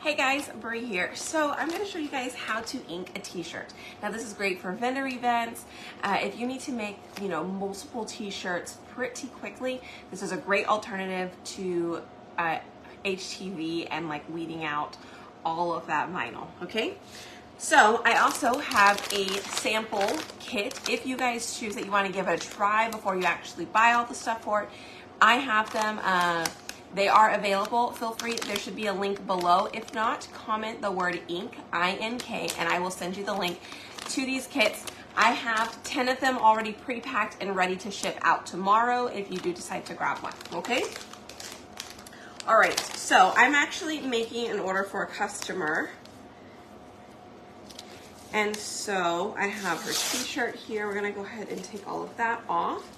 Hey guys, Brie here. So I'm going to show you guys how to ink a t-shirt. Now this is great for vendor events. If you need to make, multiple t-shirts pretty quickly, this is a great alternative to HTV and like weeding out all of that vinyl, okay? So I also have a sample kit. If you guys choose that you want to give it a try before you actually buy all the stuff for it, I have them. They are available. Feel free. There should be a link below. If not, comment the word ink, I-N-K, and I will send you the link to these kits. I have 10 of them already pre-packed and ready to ship out tomorrow if you do decide to grab one, okay? All right, so I'm actually making an order for a customer. And so I have her t-shirt here. We're gonna go ahead and take all of that off.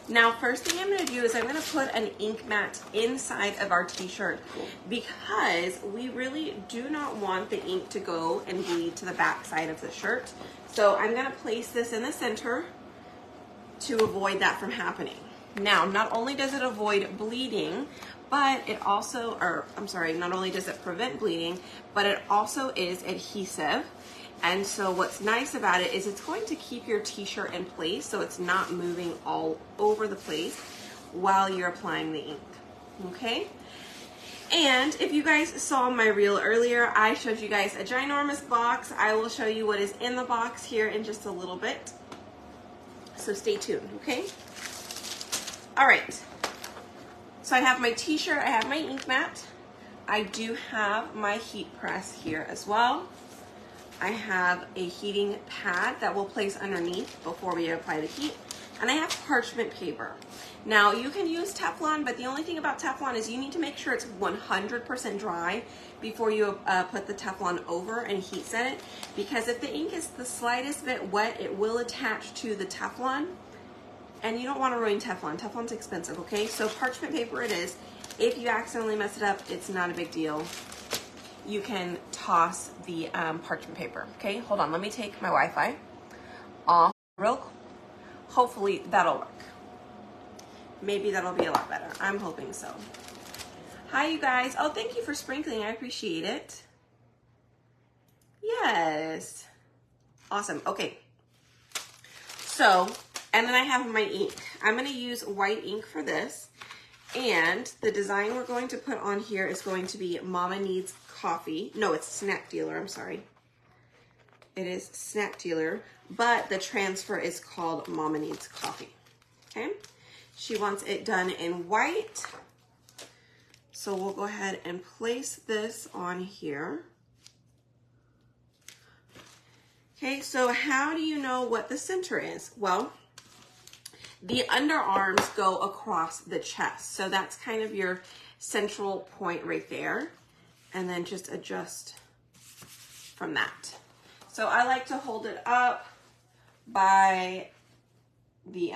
Now, first thing I'm going to do is I'm going to put an ink mat inside of our t-shirt because we really do not want the ink to go and bleed to the back side of the shirt. So I'm going to place this in the center to avoid that from happening. Now, not only does it avoid bleeding, but it also, not only does it prevent bleeding, but it also is adhesive. And so what's nice about it is it's going to keep your t-shirt in place so it's not moving all over the place while you're applying the ink, okay? And if you guys saw my reel earlier, I showed you guys a ginormous box. I will show you what is in the box here in just a little bit. So stay tuned, okay? All right, so I have my t-shirt, I have my ink mat. I do have my heat press here as well. I have a heating pad that we'll place underneath before we apply the heat. And I have parchment paper. Now you can use Teflon, but the only thing about Teflon is you need to make sure it's 100% dry before you put the Teflon over and heat set it. Because if the ink is the slightest bit wet, it will attach to the Teflon. And you don't want to ruin Teflon. Teflon's expensive, okay? So parchment paper it is. If you accidentally mess it up, it's not a big deal. You can toss the parchment paper. Okay, hold on. Let me take my Wi-Fi off real quick. Hopefully that'll work. Maybe that'll be a lot better. I'm hoping so. Hi, you guys. Oh, thank you for sprinkling. I appreciate it. Yes. Awesome. Okay. So, and then I have my ink. I'm going to use white ink for this. And the design we're going to put on here is going to be Mama Needs Coffee. No, it's Snack Dealer, I'm sorry. It is Snack Dealer, but the transfer is called Mama Needs Coffee, okay? She wants it done in white. So we'll go ahead and place this on here. Okay, so how do you know what the center is? Well, the underarms go across the chest. So that's kind of your central point right there. And then just adjust from that. So I like to hold it up by the,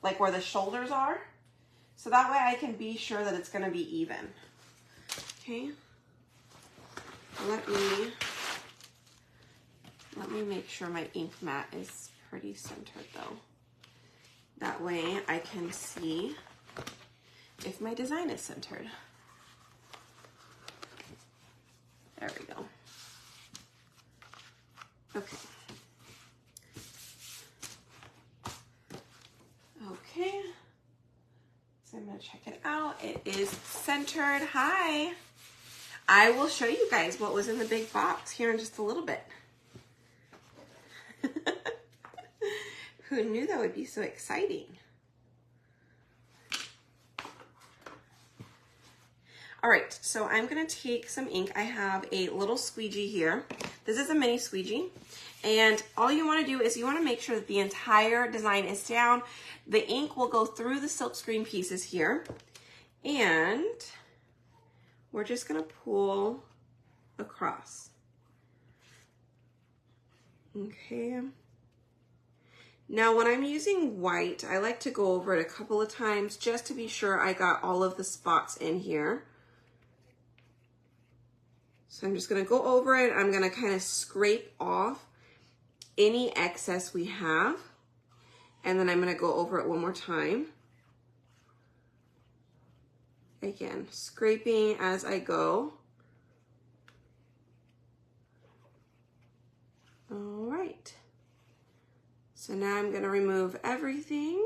like where the shoulders are. So that way I can be sure that it's gonna be even. Okay. Let me make sure my ink mat is pretty centered though. That way I can see if my design is centered. There we go. Okay. Okay. So I'm gonna check it out. It is centered. Hi. I will show you guys what was in the big box here in just a little bit. Who knew that would be so exciting? All right, so I'm gonna take some ink. I have a little squeegee here. This is a mini squeegee. And all you wanna do is you wanna make sure that the entire design is down. The ink will go through the silkscreen pieces here. And we're just gonna pull across. Okay. Now, when I'm using white, I like to go over it a couple of times just to be sure I got all of the spots in here. So I'm just gonna go over it. I'm gonna kind of scrape off any excess we have. And then I'm gonna go over it one more time. Again, scraping as I go. All right. So now I'm gonna remove everything.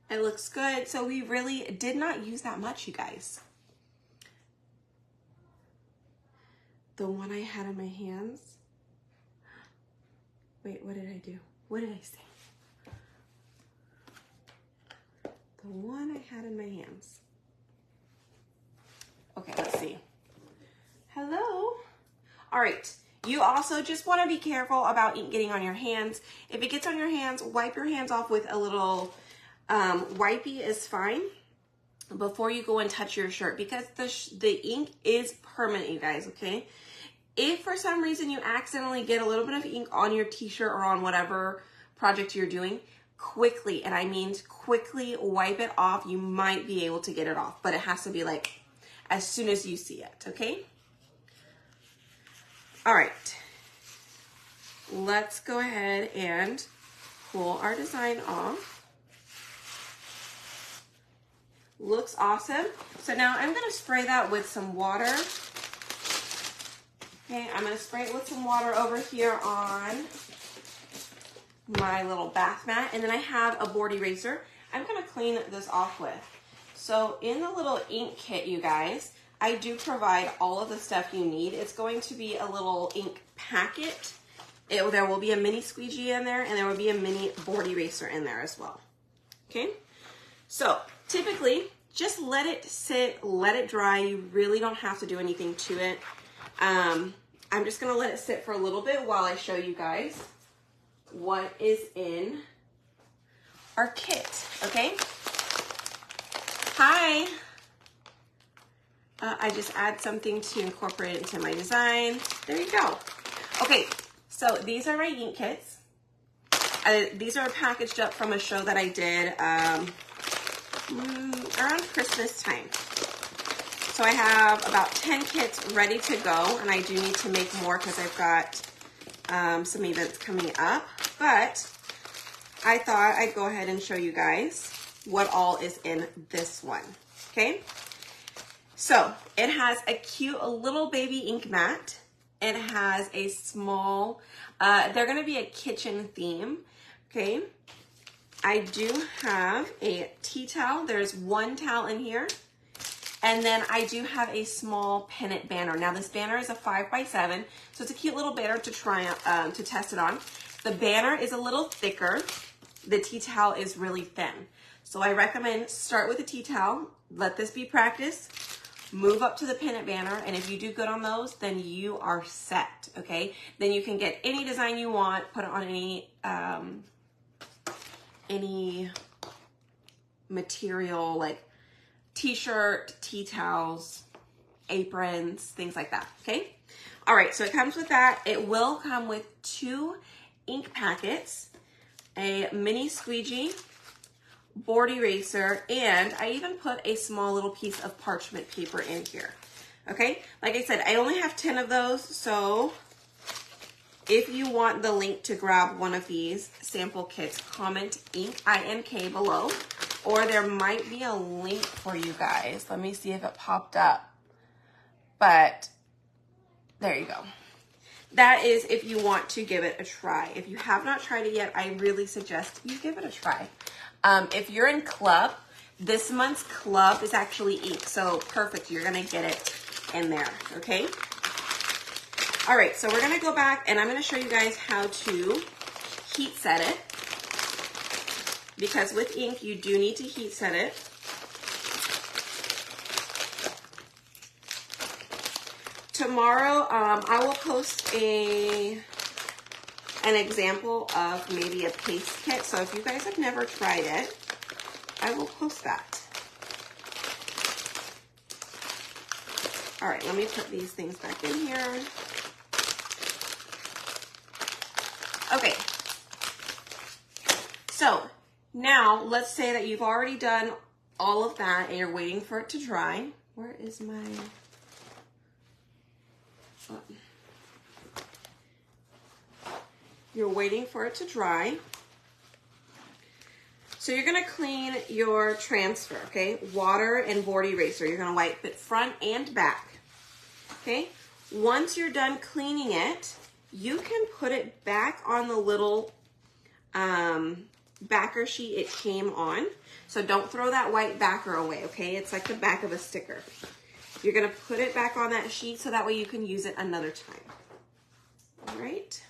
It looks good. So we really did not use that much, you guys. The one I had in my hands. Wait, what did I do? What did I say? The one I had in my hands. Okay, let's see. Hello. All right. You also just want to be careful about ink getting on your hands. If it gets on your hands, wipe your hands off with a little wipey is fine before you go and touch your shirt, because the ink is permanent, you guys, okay? If for some reason you accidentally get a little bit of ink on your t-shirt or on whatever project you're doing, quickly, and I mean quickly, wipe it off. You might be able to get it off, but it has to be like as soon as you see it, okay? All right, let's go ahead and pull our design off. Looks awesome. So now I'm gonna spray that with some water. Okay, I'm gonna spray it with some water over here on my little bath mat, and then I have a board eraser I'm gonna clean this off with. So in the little ink kit, you guys, I do provide all of the stuff you need. It's going to be a little ink packet. There will be a mini squeegee in there, and there will be a mini board eraser in there as well. Okay, so typically just let it sit, let it dry. You really don't have to do anything to it. I'm just gonna let it sit for a little bit while I show you guys what is in our kit, okay? Hi. I just add something to incorporate it into my design. There you go. Okay, so these are my ink kits. These are packaged up from a show that I did around Christmas time. So I have about 10 kits ready to go, and I do need to make more because I've got some events coming up, but I thought I'd go ahead and show you guys what all is in this one, okay? So it has a cute little baby ink mat. It has a small, they're gonna be a kitchen theme, okay? I do have a tea towel. There's one towel in here. And then I do have a small pennant banner. Now this banner is a 5x7, so it's a cute little banner to try to test it on. The banner is a little thicker. The tea towel is really thin. So I recommend start with a tea towel, let this be practice, move up to the pennant banner, and if you do good on those, then you are set, okay? Then you can get any design you want, put it on any material like t-shirt, tea towels, aprons, things like that, okay? All right, so it comes with that. It will come with 2 ink packets, a mini squeegee, board eraser, and I even put a small little piece of parchment paper in here, okay? Like I said, I only have 10 of those, so if you want the link to grab one of these sample kits, comment INK below, or there might be a link for you guys. Let me see if it popped up, but there you go. That is if you want to give it a try. If you have not tried it yet, I really suggest you give it a try. If you're in club, this month's club is actually ink, so perfect. You're gonna get it in there, okay? All right, so we're gonna go back and I'm gonna show you guys how to heat set it, because with ink, you do need to heat set it. Tomorrow, I will post an example of maybe a paste kit. So if you guys have never tried it, I will post that. All right, let me put these things back in here. Okay. So now let's say that you've already done all of that and you're waiting for it to dry. Where is my... You're waiting for it to dry. So you're gonna clean your transfer, okay? Water and board eraser. You're gonna wipe it front and back, okay? Once you're done cleaning it, you can put it back on the little backer sheet it came on. So don't throw that white backer away, okay? It's like the back of a sticker. You're gonna put it back on that sheet so that way you can use it another time. All right.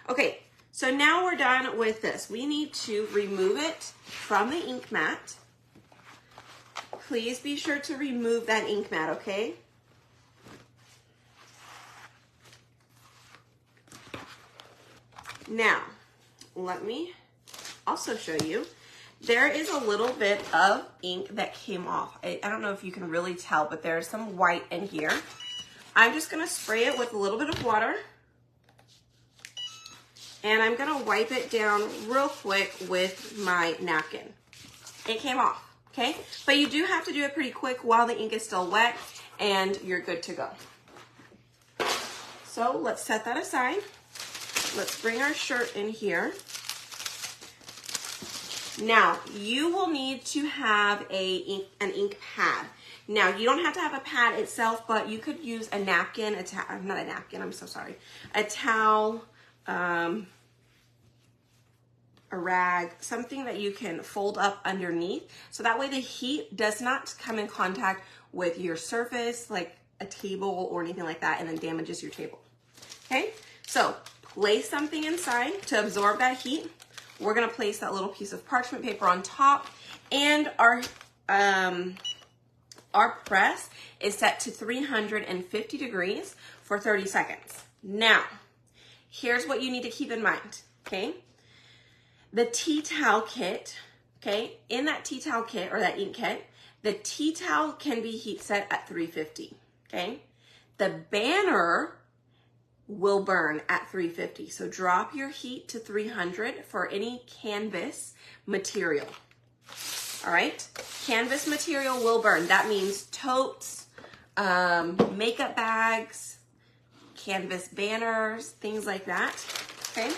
Okay, so now we're done with this. We need to remove it from the ink mat. Please be sure to remove that ink mat, okay? Now, let me also show you. There is a little bit of ink that came off. I don't know if you can really tell, but there's some white in here. I'm just gonna spray it with a little bit of water. And I'm gonna wipe it down real quick with my napkin. It came off, okay? But you do have to do it pretty quick while the ink is still wet and you're good to go. So let's set that aside. Let's bring our shirt in here. Now, you will need to have an ink pad. Now, you don't have to have a pad itself, but you could use a napkin, not a napkin, I'm so sorry, a towel, a rag, something that you can fold up underneath. So that way the heat does not come in contact with your surface, like a table or anything like that, and then damages your table. Okay, so place something inside to absorb that heat. We're gonna place that little piece of parchment paper on top, and our press is set to 350 degrees for 30 seconds. Now, here's what you need to keep in mind, okay? The tea towel kit, okay? In that tea towel kit or that ink kit, the tea towel can be heat set at 350, okay? The banner will burn at 350. So drop your heat to 300 for any canvas material. All right, canvas material will burn. That means totes, makeup bags, canvas banners, things like that, okay?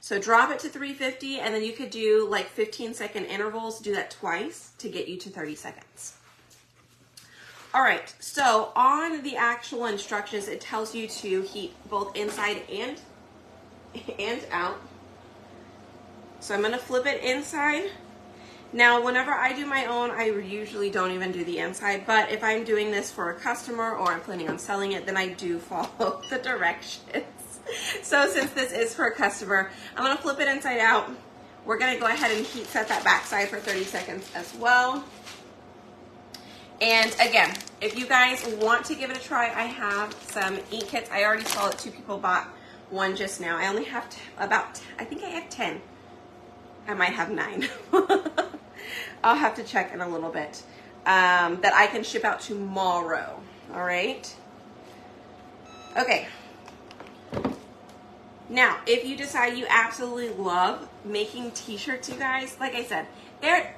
So drop it to 350 and then you could do like 15-second intervals, do that twice to get you to 30 seconds. All right, so on the actual instructions, it tells you to heat both inside and out. So I'm gonna flip it inside. Now, whenever I do my own, I usually don't even do the inside, but if I'm doing this for a customer or I'm planning on selling it, then I do follow the directions. So since this is for a customer, I'm gonna flip it inside out. We're gonna go ahead and heat set that backside for 30 seconds as well. And again, if you guys want to give it a try, I have some ink kits. I already saw that 2 people bought one just now. I only have I think I have 10. I might have 9. I'll have to check in a little bit. That I can ship out tomorrow, all right? Okay. Now, if you decide you absolutely love making t-shirts, you guys, like I said,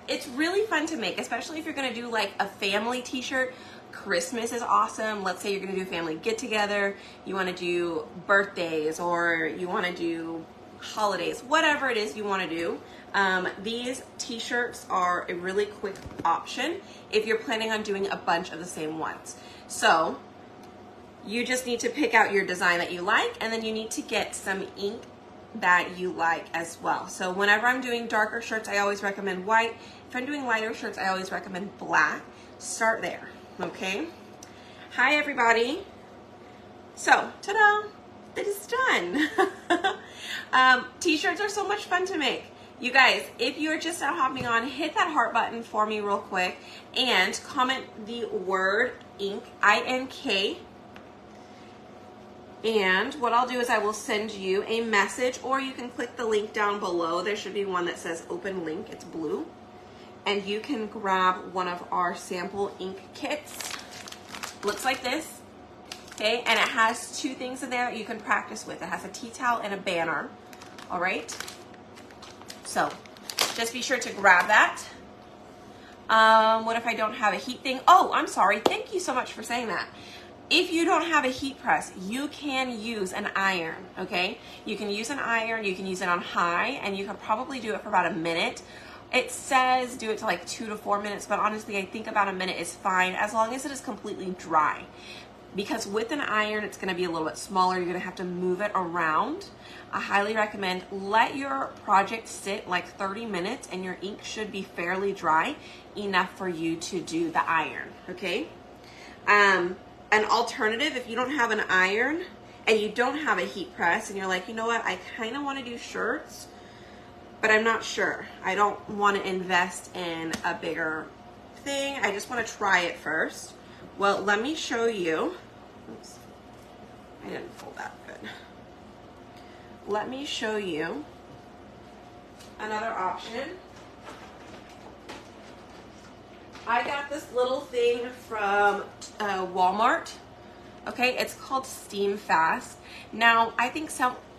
it's really fun to make, especially if you're gonna do like a family t-shirt. Christmas is awesome. Let's say you're gonna do a family get together, you wanna do birthdays, or you wanna do holidays, whatever it is you wanna do. These t-shirts are a really quick option if you're planning on doing a bunch of the same ones. So you just need to pick out your design that you like, and then you need to get some ink that you like as well. So whenever I'm doing darker shirts, I always recommend white. If I'm doing lighter shirts, I always recommend black. Start there, okay? Hi, everybody. So, ta-da, it is done. T-shirts are so much fun to make. You guys, if you're just now hopping on, hit that heart button for me real quick and comment the word ink, I-N-K. And what I'll do is I will send you a message, or you can click the link down below. There should be one that says open link. It's blue. And you can grab one of our sample ink kits. Looks like this, okay? And it has 2 things in there that you can practice with. It has a tea towel and a banner, all right? So just be sure to grab that. What if I don't have a heat thing? Oh, I'm sorry. Thank you so much for saying that. If you don't have a heat press, you can use an iron, okay? You can use an iron, you can use it on high, and you can probably do it for about a minute. It says do it to like 2 to 4 minutes, but honestly, I think about a minute is fine as long as it is completely dry. because with an iron, it's gonna be a little bit smaller. You're gonna have to move it around. I highly recommend let your project sit like 30 minutes and your ink should be fairly dry enough for you to do the iron, okay? An alternative, if you don't have an iron and you don't have a heat press and you're like, you know what, I kind of want to do shirts, but I'm not sure. I don't want to invest in a bigger thing. I just want to try it first. Well, let me show you. Oops, I didn't fold that good. Let me show you another option. I got this little thing from Walmart. Okay, it's called Steam Fast. Now, I think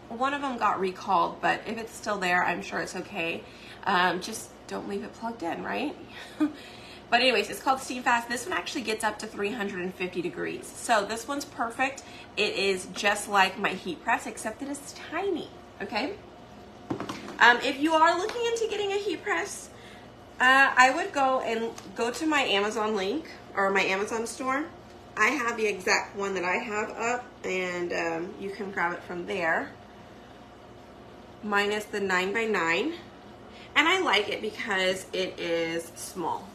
one of them got recalled, but if it's still there, I'm sure it's okay. Just don't leave it plugged in, right? But anyways, it's called Steam Fast. This one actually gets up to 350 degrees. So this one's perfect. It is just like my heat press, except that it's tiny, okay? If you are looking into getting a heat press, I would go to my Amazon link or my Amazon store. I have the exact one that I have up, and you can grab it from there. Mine is the 9x9, and I like it because it is small.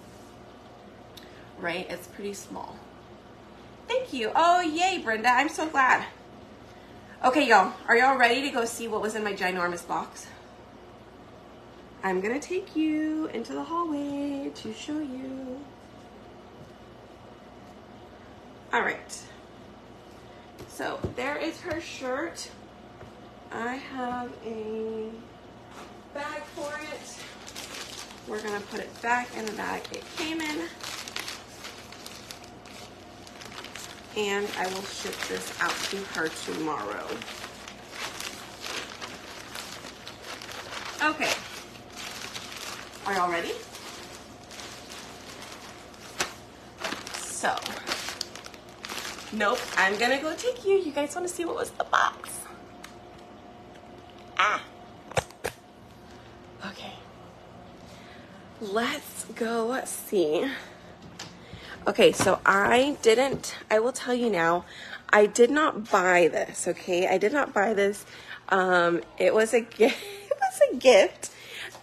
Right? It's pretty small. Thank you. Oh, yay, Brenda. I'm so glad. Okay, y'all. Are y'all ready to go see what was in my ginormous box? I'm going to take you into the hallway to show you. All right. So there is her shirt. I have a bag for it. We're going to put it back in the bag it came in. And I will ship this out to her tomorrow. Okay. Are y'all ready? So, nope, I'm gonna go take you. You guys wanna see what was in the box? Ah. Okay. Let's go see. Okay, so I will tell you now, I did not buy this, okay? I did not buy this. It was a gift. It was a gift,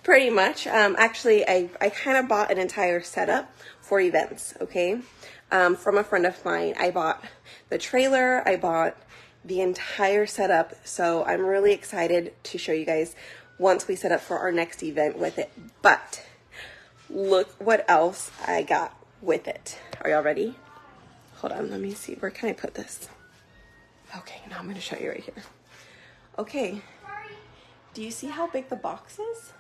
pretty much. Actually, I kind of bought an entire setup for events, okay? From a friend of mine. I bought the trailer. I bought the entire setup. So I'm really excited to show you guys once we set up for our next event with it. But look what else I got with it. Are y'all ready? Hold on, let me see. Where can I put this? Okay, now I'm going to show you right here. Okay. Do you see how big the box is?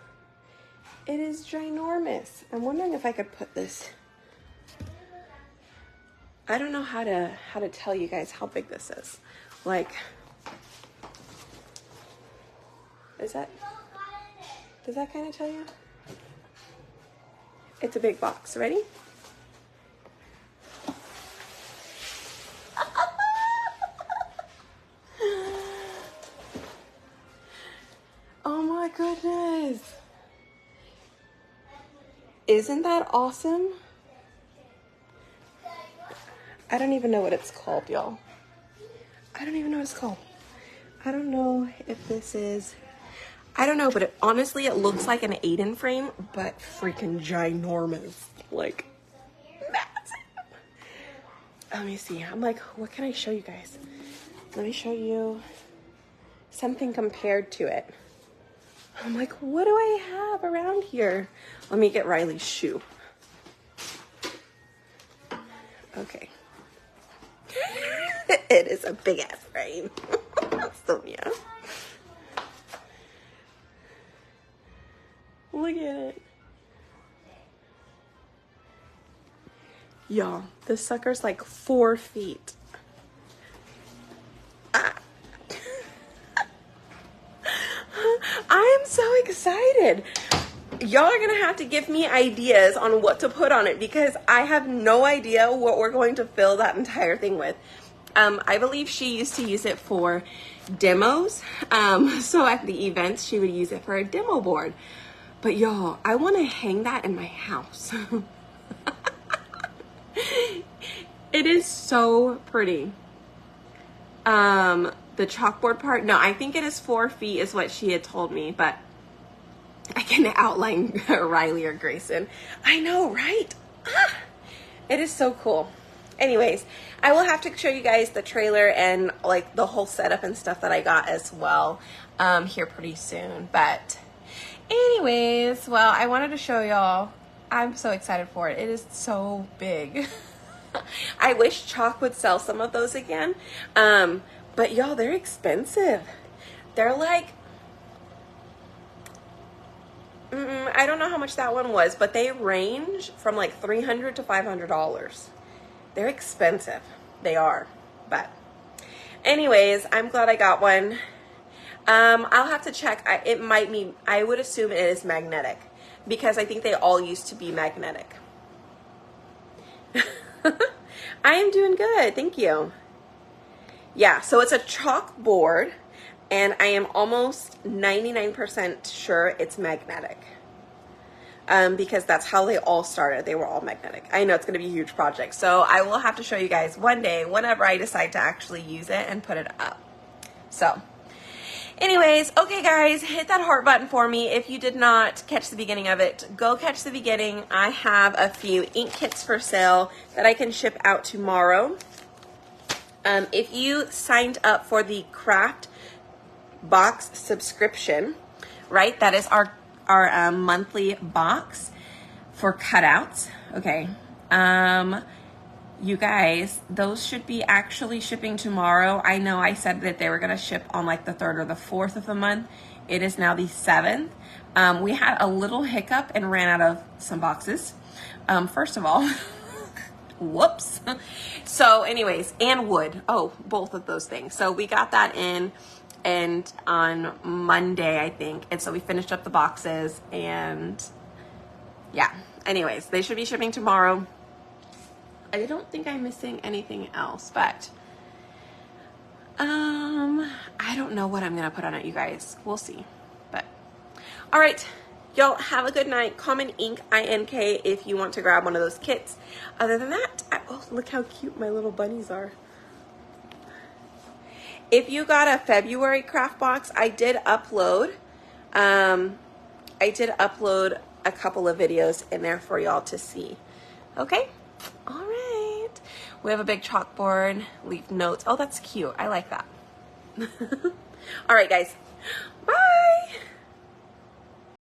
It is ginormous. I'm wondering if I could put this. I don't know how to tell you guys how big this is. Like, does that kind of tell you? It's a big box. Ready? Oh my goodness. Isn't that awesome? I don't even know what it's called, y'all. I don't even know what it's called. I don't know if this is, I don't know, but honestly, it looks like an 8-in frame, but freaking ginormous. Like, massive. Let me see. I'm like, what can I show you guys? Let me show you something compared to it. I'm like, what do I have around here? Let me get Riley's shoe. Okay. It is a big ass frame. So yeah. Look at it. Y'all, this sucker's like 4 feet. I am so excited. Y'all are gonna have to give me ideas on what to put on it because I have no idea what we're going to fill that entire thing with. I believe she used to use it for demos. So at the events, she would use it for a demo board. But y'all, I want to hang that in my house. It is so pretty. The chalkboard part. No, I think it is 4 feet is what she had told me, but I can outline Riley or Grayson. I know, right? Ah, it is so cool. Anyways, I will have to show you guys the trailer and like the whole setup and stuff that I got as well here pretty soon. But anyways, well, I wanted to show y'all. I'm so excited for it. It is so big. I wish Chalk would sell some of those again. But y'all, they're expensive. They're like, I don't know how much that one was, but they range from like $300 to $500. They're expensive. They are. But anyways, I'm glad I got one. I'll have to check. It might be, I would assume it is magnetic because I think they all used to be magnetic. I am doing good. Thank you. Yeah, so it's a chalkboard, and I am almost 99% sure it's magnetic. Because that's how they all started. They were all magnetic. I know it's going to be a huge project, so I will have to show you guys one day whenever I decide to actually use it and put it up. So, anyways, okay guys, hit that heart button for me. If you did not catch the beginning of it, go catch the beginning. I have a few ink kits for sale that I can ship out tomorrow. If you signed up for the craft box subscription, right, that is our monthly box for cutouts. Okay, you guys, those should be actually shipping tomorrow. I know I said that they were going to ship on like the 3rd or the 4th of the month. It is now the 7th. We had a little hiccup and ran out of some boxes. First of all, whoops. So anyways, and wood. Oh, both of those things. So we got that in and on Monday, I think. And so we finished up the boxes and yeah. Anyways, they should be shipping tomorrow. I don't think I'm missing anything else, but I don't know what I'm going to put on it, you guys. We'll see. But all right. Y'all have a good night. Common Ink, INK, if you want to grab one of those kits. Other than that, oh, look how cute my little bunnies are. If you got a February craft box, I did upload a couple of videos in there for y'all to see. Okay? All right. We have a big chalkboard, leave notes. Oh, that's cute. I like that. All right, guys.